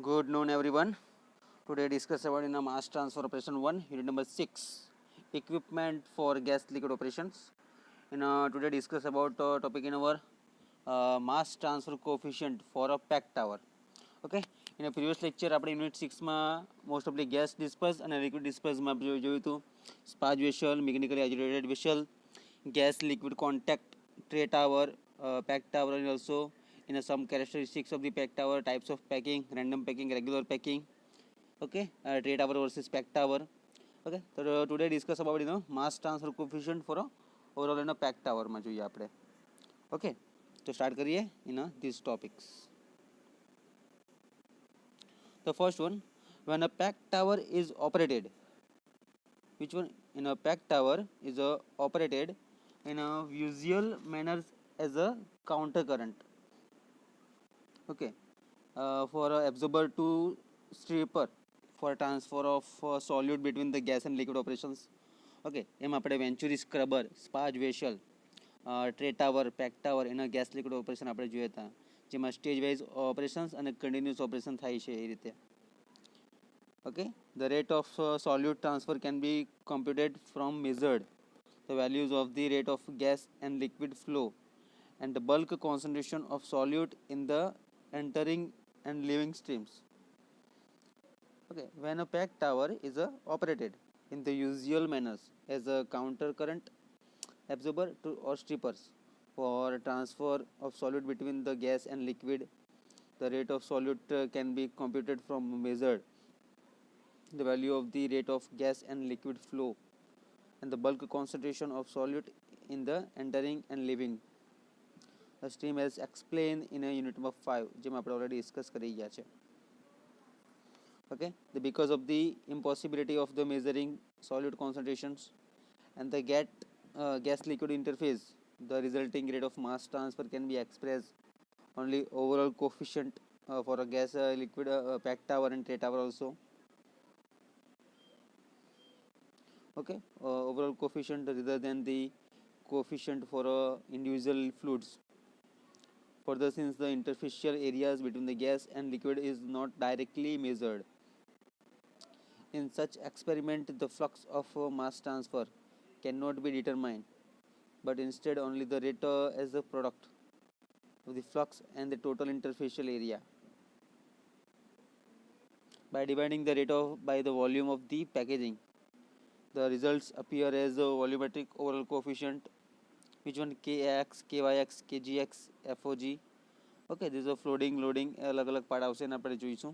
Good noon, everyone. Today discuss about in a mass transfer operation 1, unit number 6, equipment for gas liquid operations. Today discuss about topic in our mass transfer coefficient for a packed tower. Okay. In a previous lecture, આપણે unit 6માં mostly gas disperse અને liquid ડિસ્પર્સમાં આપણે જોયું હતું sparge vessel, mechanically agitated vessel, gas liquid contact, tray tower, packed tower, and also in some characteristics of the packed tower, types of packing, random packing, regular packing. Okay, tray tower versus packed tower. Okay, so today discuss about mass transfer coefficient for overall in a packed tower માં જોઈએ આપણે. Okay, તો start કરીએ in these topics. The first one, when a packed tower is operated, which one? In a packed tower is operated in a usual manner as a counter current. Okay, for absorber to stripper for transfer of solute between the gas and liquid operations. Okay, એમાં આપણે venturi scrubber, sparge vessel, tray tower, pack tower એના gas liquid operation આપણે જોયા હતા, જેમાં stage wise operations અને continuous operation થાય છે એ રીતે. Okay, the rate of solute transfer can be computed from measured the values of the rate of gas and liquid flow and the bulk concentration of solute in the entering and leaving streams. Okay, when a packed tower is operated in the usual manners as a counter current absorber to or strippers for transfer of solute between the gas and liquid, the rate of solute can be computed from measured the value of the rate of gas and liquid flow and the bulk concentration of solute in the entering and leaving the stream as explained in a unit number 5, જેમાં આપણે already discuss કરી ગયા છે. Okay, because of the impossibility of the measuring solute concentrations and the gas liquid interface, the resulting rate of mass transfer can be expressed only overall coefficient for a gas liquid packed tower and tray tower also. Okay, overall coefficient rather than the coefficient for individual fluids. Further, since the interfacial areas between the gas and liquid is not directly measured, in such experiment the flux of mass transfer cannot be determined, but instead only the rate as a product of the flux and the total interfacial area. By dividing the rate by the volume of the packaging, the results appear as a volumetric overall coefficient, which one? Kx, Kyx, Kgx, Fog. Okay, this is a floating loading અલગ અલગ part આવશે ને આપણે જોઈશું.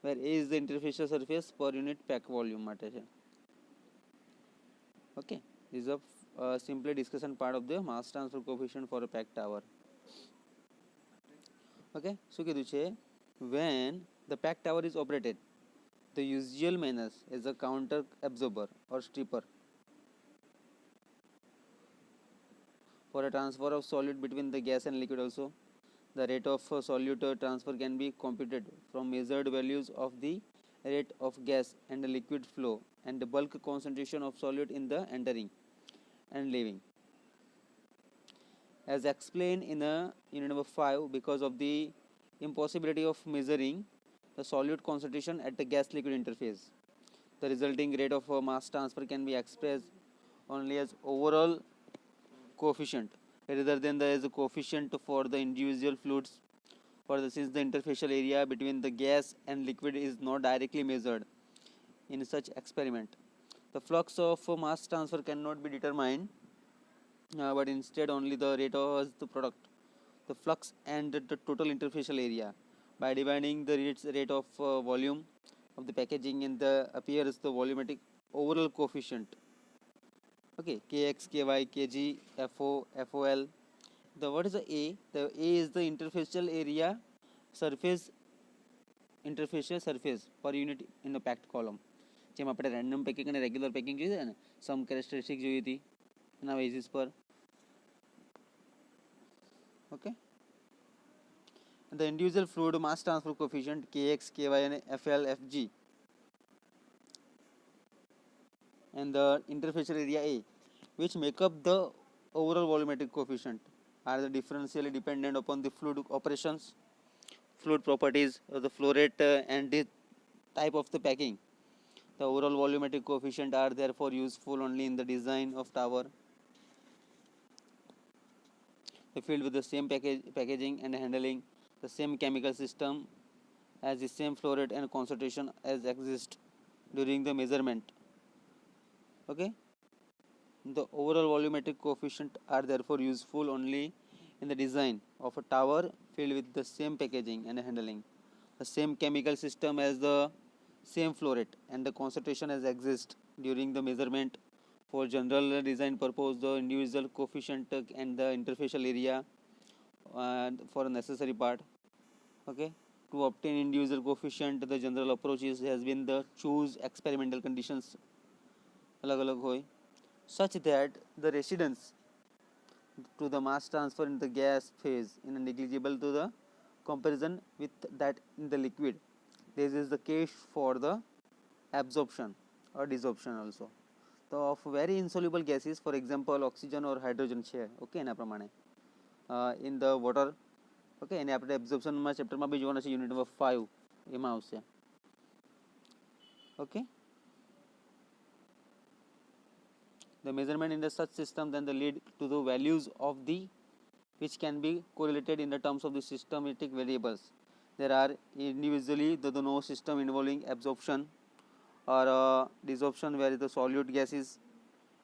Where A is the interfacial surface per unit pack volume માટે છે. Okay, this is a simply discussion part of the mass transfer coefficient for a packed tower. Okay, શું કીધું છે? When the packed tower is operated, the usual manners is a counter absorber or stripper for a transfer of solute between the gas and liquid also. The rate of solute transfer can be computed from measured values of the rate of gas and the liquid flow and the bulk concentration of solute in the entering and leaving. As explained in unit number 5, because of the impossibility of measuring the solute concentration at the gas liquid interface, the resulting rate of mass transfer can be expressed only as overall coefficient rather than as a coefficient for the individual fluids. Since the interfacial area between the gas and liquid is not directly measured in such experiment, the flux of mass transfer cannot be determined, but instead only the rate of the product, the flux and the total interfacial area. By dividing the rate of volume of the packaging and the appears the volumetric overall coefficient. Okay, Kx, Ky, Kg, Fo, Fol. The what is the A? The A is the interfacial area interfacial surface per unit in the packed column. જેમ આપણે random packing અને regular packing જોઈએ ને, સમ characteristic જોઈ હતી એના basis પર. Okay, the individual fluid mass transfer coefficient Kx, Ky and Fl, Fg and the interfacial area A, which make up the overall volumetric coefficient, are the differentially dependent upon the fluid operations fluid properties of the flow rate and the type of the packing. The overall volumetric coefficient are therefore useful only in the design of tower. Filled with the same packaging and handling, the same chemical system as the same flow rate and concentration as exist during the measurement. Okay, the overall volumetric coefficient are therefore useful only in the design of a tower filled with the same packaging and handling, the same chemical system as the same flow rate and the concentration as exist during the measurement. For general design purpose, the individual coefficient and the interfacial area for a necessary part. Okay, to obtain individual coefficient, the general approach has been the choose experimental conditions alag alag hoy such that the residence to the mass transfer in the gas phase is negligible to the comparison with that in the liquid. This is the case for the absorption or desorption also. So of very insoluble gases, for example oxygen or hydrogen છે okay એના પ્રમાણે in the water. Okay એને આપણે એબ્ઝોર્પ્શનમાં ચેપ્ટરમાં બી જોવાના છે, unit number 5 એમાં આવશે. Okay, the measurement in the such system then the lead to the values of the which can be correlated in the terms of the systematic variables. There are individually the no system involving absorption or desorption where the solute gas is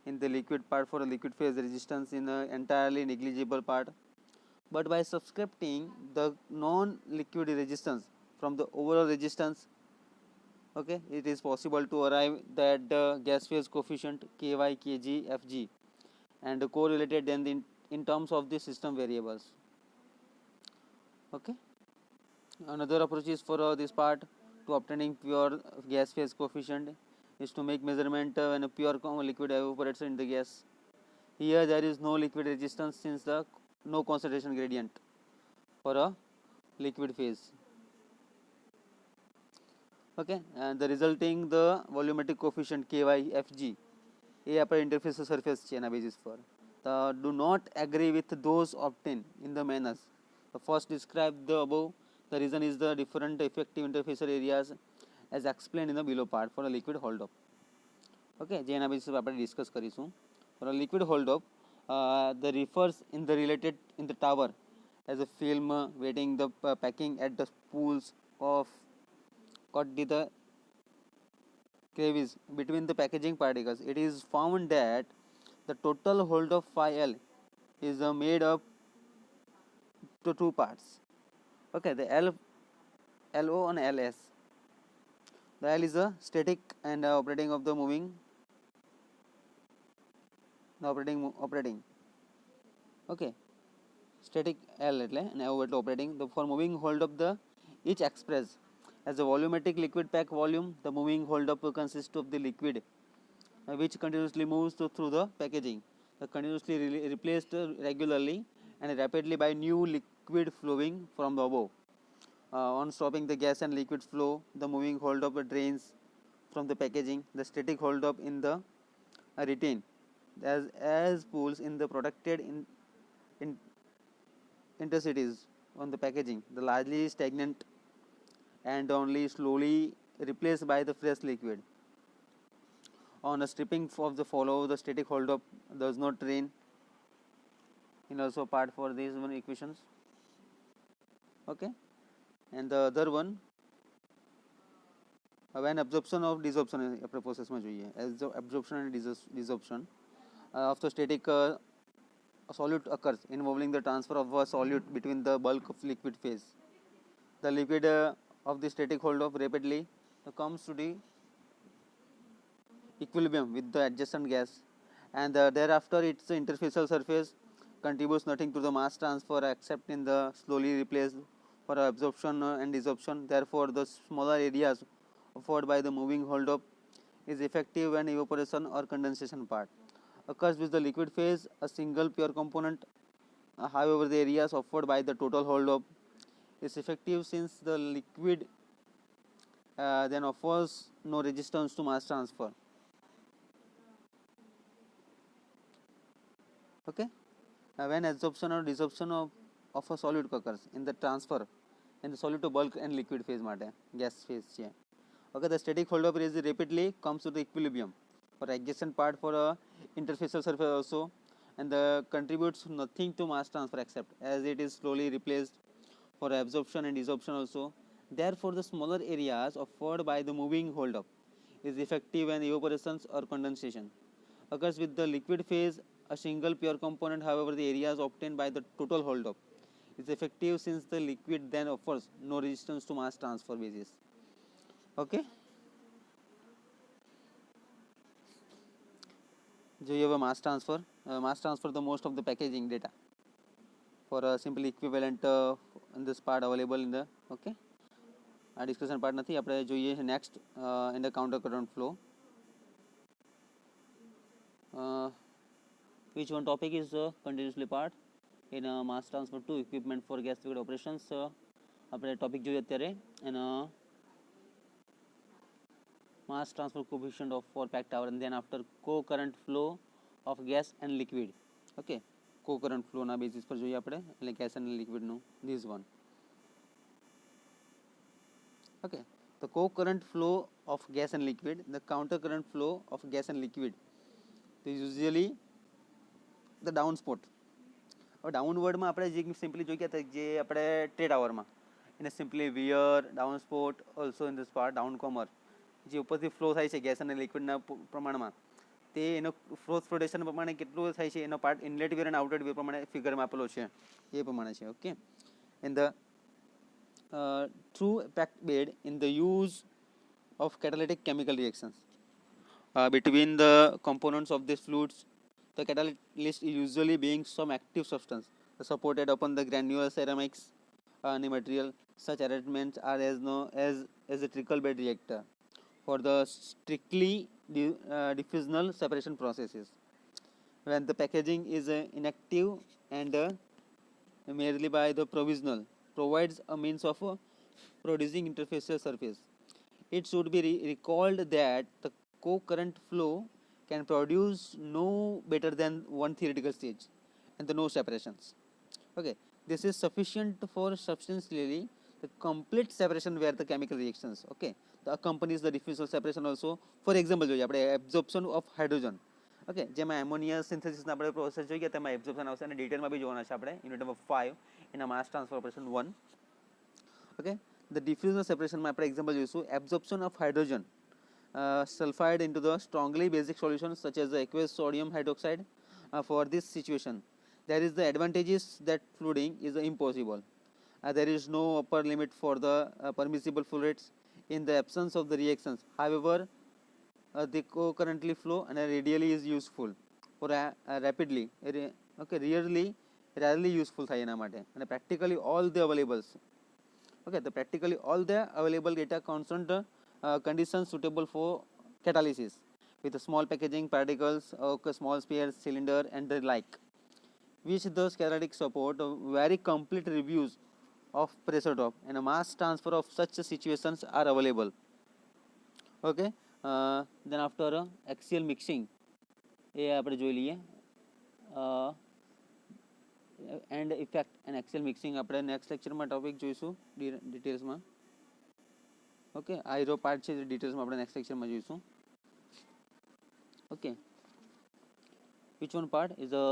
in the liquid part for a liquid phase resistance in an entirely negligible part, but by subtracting the non-liquid resistance from the overall resistance, okay, it is possible to arrive that the gas phase coefficient ky, kg, fg and correlated then in terms of the system variables. Okay, another approach is for this part to obtaining pure gas phase coefficient is to make measurement when a pure liquid evaporates in the gas. Here there is no liquid resistance since the no concentration gradient for a liquid phase. Okay, and the resulting the volumetric coefficient ky, fg એ આપણે interface surface છે એના basis પર do not agree with those obtained in the manners. The first describe the above. The reason is the different effective interfacial areas as explained in the below part for a liquid hold up. Okay, જે એના basis પર આપણે discuss કરીશું. For a liquid hold up, the refers in the related in the tower as a film waiting the packing at the spools of cut the crevice between the packaging particles. It is found that the total hold of phi L is made up to two parts. Okay, the LO and LS. The L is a static and operating of the moving operating. Okay, static L એટલે અને એવું એટલે operating. The for moving hold up the each express as a volumetric liquid pack volume. The moving hold up consists of the liquid which continuously moves through the packaging, continuously replaced regularly and rapidly by new liquid flowing from the above. On stopping the gas and liquid flow, the moving hold up drains from the packaging. The static hold up in the retain as pools in the protected in interstices on the packaging. The largely stagnant and only slowly replaced by the fresh liquid. On a stripping of the follow, the static hold up does not drain. In also part for these one equations. Okay, and the other one when absorption of desorption આપણે પ્રોસેસમાં જોઈએ as the absorption and desorption of the static solute occurs involving the transfer of a solute between the bulk of liquid phase. The liquid of the static hold up rapidly comes to the equilibrium with the adjacent gas and thereafter its interfacial surface contributes nothing to the mass transfer except in the slowly replaced for absorption and desorption. Therefore the smaller areas offered by the moving hold up is effective when evaporation or condensation part occurs with the liquid phase, a single pure component. However, the areas offered by the total hold up is effective since the liquid then offers no resistance to mass transfer. Okay, when absorption or desorption of a solute occurs in the transfer and the solid to bulk and liquid phase માટે gas phase છે. Okay, the static hold up is rapidly comes to the equilibrium for adjacent part for a interfacial surface also, and the contributes nothing to mass transfer except as it is slowly replaced for absorption and desorption also. Therefore, the smaller areas offered by the moving hold up is effective when evaporations or condensation occurs with the liquid phase. A single pure component, however, the areas obtained by the total hold up is effective since the liquid then offers no resistance to mass transfer basis. Okay, so you have a mass transfer the most of the packaging data for a simple equivalent in this part available in the okay આ discussion part નથી. આપણે જોઈએ છે next in the counter current flow. which one topic is continuously part in mass transfer to equipment for gas liquid operations. આપણે topic જોઈએ અત્યારે એના mass transfer coefficient of for packed tower and then after co-current flow of gas and liquid. okay, co-current flow ના basis પર જોઈએ આપણે એટલે gas and liquid નું this one. okay, the co-current flow of gas and liquid, the counter current flow of gas and liquid is usually the down spot. હવે ડાઉનવર્ડમાં આપણે જે simply જોઈ ગયા જે આપણે ટ્રે ટાવરમાં એને simply wear down spot also in this part down કોમર જે ઉપરથી ફ્લો થાય છે ગેસ અને લિક્વિડના પ્રમાણમાં તે એનો ફ્લોટેશન પ્રમાણે કેટલું થાય છે એનો પાર્ટ ઇનલેટ વેર અને આઉટલેટ વેર પ્રમાણે ફિગરમાં આપેલો છે એ પ્રમાણે છે. Okay, and the through packed bed in the use of catalytic chemical reactions between the components of these fluids. The catalyst is usually being some active substance supported upon the granular ceramics material. Such arrangements are as a trickle bed reactor for the strictly diffusional separation processes. When the packaging is inactive and merely by the provisional provides a means of producing interfacial surface. It should be recalled that the co-current flow can produce no better than one theoretical stage and no separations. Okay, this is sufficient for substantially the complete separation where the chemical reactions okay the accompanies the diffusional separation also. For example જોઈએ આપણે absorption of hydrogen. okay, જેમાં ammonia સિન્થેસિસના આપણે process જોઈએ તેમાં absorption આવશે અને ડિટેલમાં બી જોવાના છે આપણે યુનિટ નંબર 5 એના માસ transfer operation 1. okay, the diffusional separation માં આપણે એક્ઝામ્પલ જોઈશું absorption of hydrogen sulfide into the strongly basic solutions such as the aqueous sodium hydroxide. For this situation there is the advantages that fluiding is impossible. There is no upper limit for the permissible flow rates in the absence of the reactions. However, the co-currently flow and radially is useful for rapidly okay rarely useful થાય એના માટે અને practically all the available okay the practically all the available data constant conditions suitable for catalysis with small packaging particles okay, small spheres cylinder and the like, which thus catalytic support very complete reviews of pressure drop and a mass transfer of such situations are available. okay, then after axial mixing એ આપણે જોઈ લઈએ and effect and axial mixing આપણે next લેક્ચરમાં topic જોઈશું ડિટેલ્સમાં. Okay, આ hero part છે ડિટેલ્સમાં આપણે next લેક્ચરમાં જોઈશું. Okay, which one part is a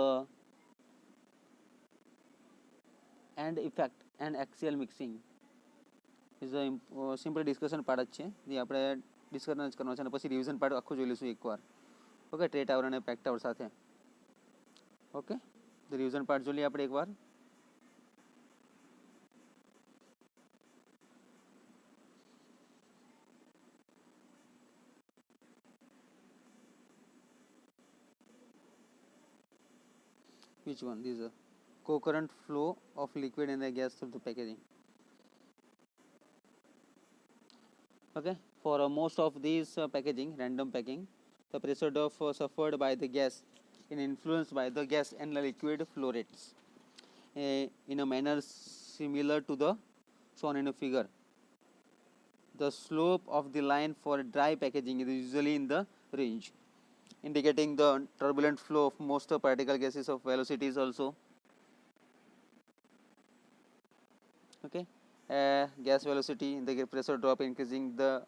and effect and axial mixing is a simple discussion part જ છે જે આપણે ડિસ્કશન જ કરવાનો છે અને પછી રિવિઝન પાર્ટ આખું જોઈ લઈશું એકવાર. ઓકે, ટ્રે ટાવર અને પેક ટાવર સાથે. ઓકે, તો રિવિઝન પાર્ટ જોઈ લઈએ આપણે એકવાર. Which one? This is a co-current flow of liquid and the gas through the packaging. Okay, for most of these packaging, random packing, the pressure drop suffered by the gas is influenced by the gas and the liquid flow rates in a manner similar to the shown in a figure. The slope of the line for dry packaging is usually in the range, indicating the turbulent flow of most particle gases of velocities also. Okay, gas velocity, the pressure drop, increasing the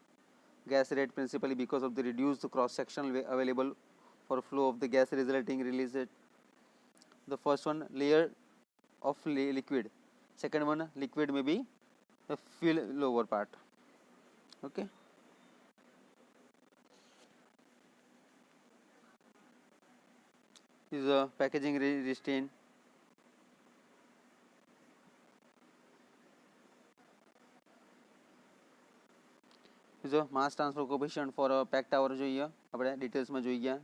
gas rate principally because of the reduced cross sectional available for flow of the gas resulting release it. The first one, layer of liquid. Second one, liquid may be the fill lower part. Okay. This is a packaging restraint. This is a mass transfer coefficient for a packed tower જોઈએ આપણે ડિટેલ્સમાં જોઈ ગયા.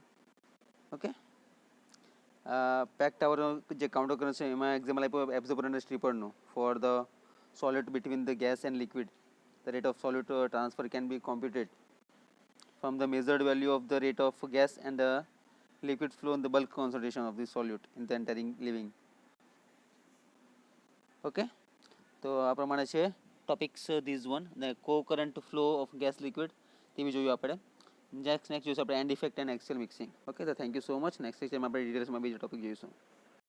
Okay, pack tower જે counter કરે છે એમાં example આપ્યો એબ્ઝોર્બર અને સ્ટ્રીપરનું for the solute between the gas and liquid. The rate of solute transfer can be computed from the measured value of the rate of gas and the liquid flow in the bulk concentration of the solute in the entering living. Okay, તો આ પ્રમાણે છે topics this one ને co-current flow of gas liquid તે બી જોયું આપણે. Next જોઈશું આપણે end effect and axial mixing. Okay, તો thank you so much. Next લેક્ચરમાં આપણે ડિટેલ્સમાં બીજો ટોપિક જોઈશું.